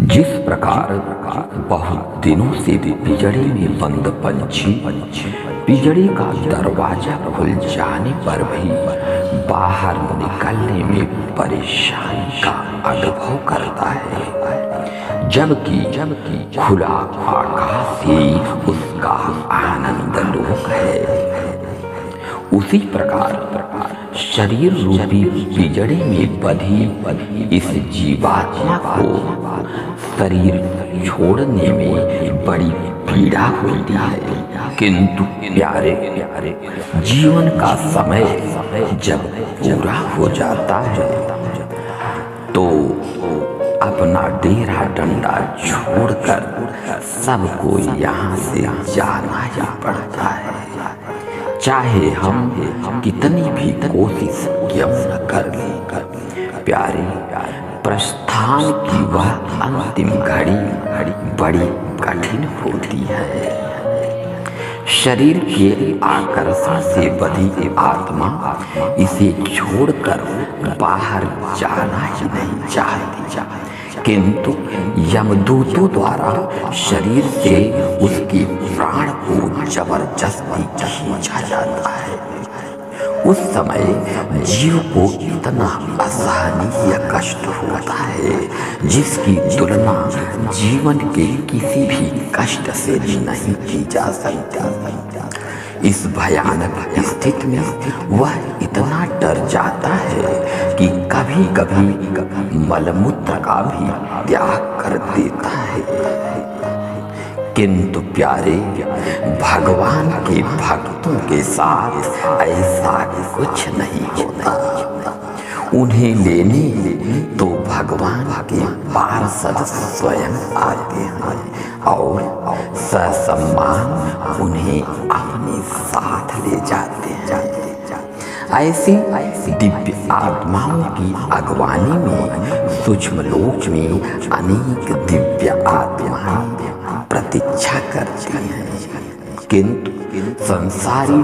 जिस प्रकार बहुत दिनों से पिंजड़े में बंद पंछी पिंजड़े का दरवाजा खुल जाने पर भी बाहर निकलने में परेशानी का अनुभव करता है, जबकि खुला आकाश ही उसका आनंद लोक है। उसी प्रकार शरीर रूपी पिंजड़े में बंधी इस जीवात्मा को शरीर छोड़ने में बड़ी पीड़ा होती है। किंतु प्यारे जीवन का समय जब पूरा हो जाता है तो अपना डेरा डंडा छोड़कर सबको यहाँ से जाना ही पड़ता है, चाहे हम कितनी भी कोशिश क्यों न कर लें। प्यारे प्रस्थान की वह अंतिम घड़ी बड़ी कठिन होती है। शरीर के आकर्षण से बधी आत्मा इसे छोड़कर बाहर जाना ही नहीं चाहती, किंतु यमदूतों द्वारा शरीर से उसके प्राण को जबरदस्ती खींचा जाता है। उस समय जीव को इतना असहनीय कष्ट होता है जिसकी तुलना जीवन के किसी भी कष्ट से नहीं की जा सकती। इस भयानक स्थिति में वह इतना डर जाता है कि कभी कभी मलमूत्र का भी त्याग कर देता है। किंतु प्यारे भगवान के भक्तों के साथ ऐसा कुछ नहीं होता। उन्हें लेने तो भगवान के पार्षद स्वयं आते हैं और ससम्मान उन्हें अपने साथ ले जाते हैं। ऐसी दिव्य आत्माओं की अगवानी में सूक्ष्म लोक में अनेक दिव्य आत्माएं प्रतीक्षा करती हैं, किंतु संसारी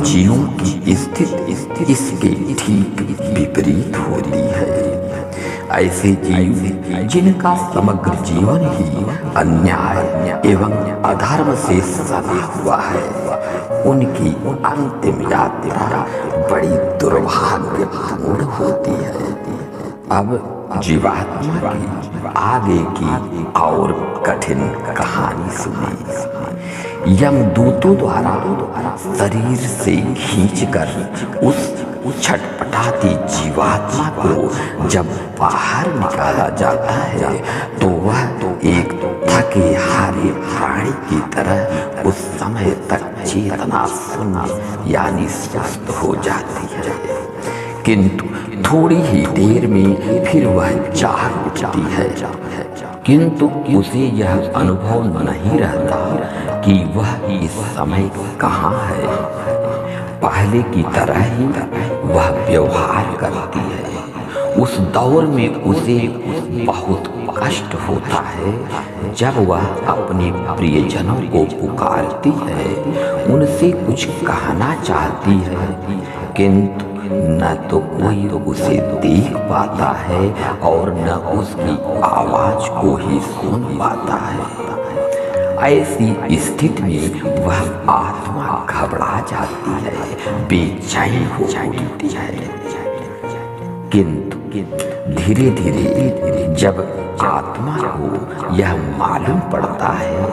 जीवों की स्थिति इसके ठीक विपरीत होती है। ऐसे जीव जिनका समग्र जीवन ही अन्याय एवं अधर्म से सना हुआ है, उनकी अंतिम यात्रा बड़ी दुर्भाग्यपूर्ण होती है। अब जीवात्मा की आगे की और कठिन कहानी सुनी। यमदूतों द्वारा शरीर से खींचकर उस छटपटाती जीवात्मा को जब बाहर निकाला जाता है तो वह एक थके हारे प्राणी की तरह उस समय तक चेतना शून्य यानी सुस्त हो जाती है, किंतु थोड़ी ही देर में फिर वह जाग उठती है। किंतु उसे यह अनुभव नहीं रहता कि वह इस समय कहाँ है। पहले की तरह ही वह व्यवहार करती है। उस दौर में उसे बहुत कष्ट होता है जब वह अपने प्रियजनों को पुकारती है, उनसे कुछ कहना चाहती है, किंतु न तो कोई उसे देख पाता है और न उसकी आवाज को ही सुन पाता है। ऐसी स्थिति में वह आत्मा घबरा जाती है, बेचैन हो उठती है। किंतु धीरे धीरे जब आत्मा को यह मालूम पड़ता है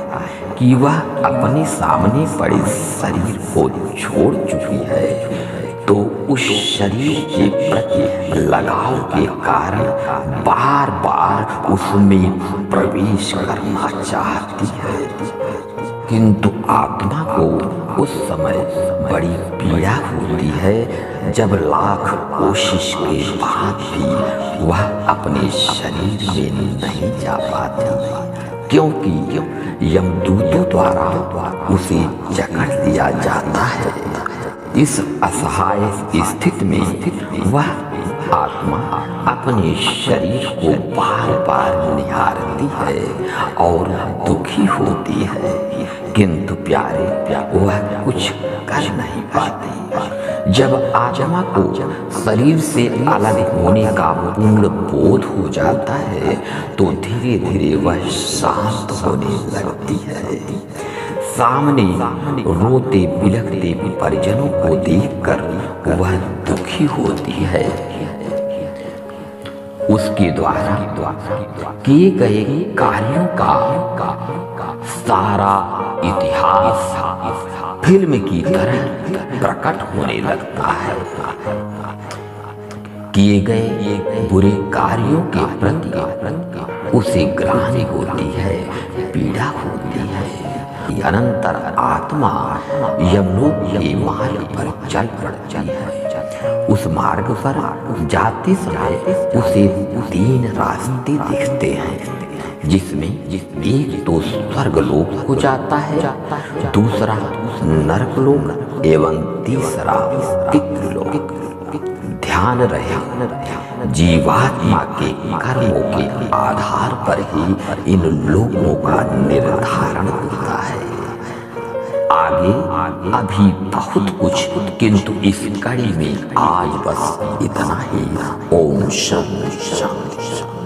कि वह अपने सामने पड़े शरीर को छोड़ चुकी है, तो उस शरीर के प्रति लगाव के कारण बार बार उसमें प्रवेश करना चाहती है, किंतु आत्मा को उस समय बड़ी पीड़ा होती है जब लाख कोशिश के बाद भी वह अपने शरीर में नहीं जा पाती, क्योंकि यमदूतों द्वारा उसे जकड़ लिया जाता है। इस असहाय स्थिति में वह आत्मा अपने शरीर को बार बार निहारती है और दुखी होती है, किंतु प्यारे वह कुछ कर नहीं पाती। जब आत्मा को शरीर से अलग होने का पूर्ण बोध हो जाता है तो धीरे धीरे वह शांत होने लगती है। सामने रोते बिलखते परिजनों को देखकर वह दुखी होती है। उसके द्वारा किए गए कार्यों का सारा इतिहास फिल्म की तरह प्रकट होने लगता है। किए गए बुरे कार्यों के प्रति उसे ग्लानि होती है, पीड़ा होती है। अनंतर आत्मा यमलोक के मार्ग पर चल पड़ती है। उस मार्ग पर जाते समय उसे 3 रास्ते दिखते हैं, जिसमें एक तो स्वर्गलोक हो जाता है, दूसरा नरकलोक एवं तीसरा पितृलोक। ध्यान रहे, जीवात्मा के कर्मों के आधार पर ही इन लोगों का निर्धारण होता है। आगे अभी बहुत कुछ, किंतु इस कड़ी में आज बस इतना ही। ओम शांति।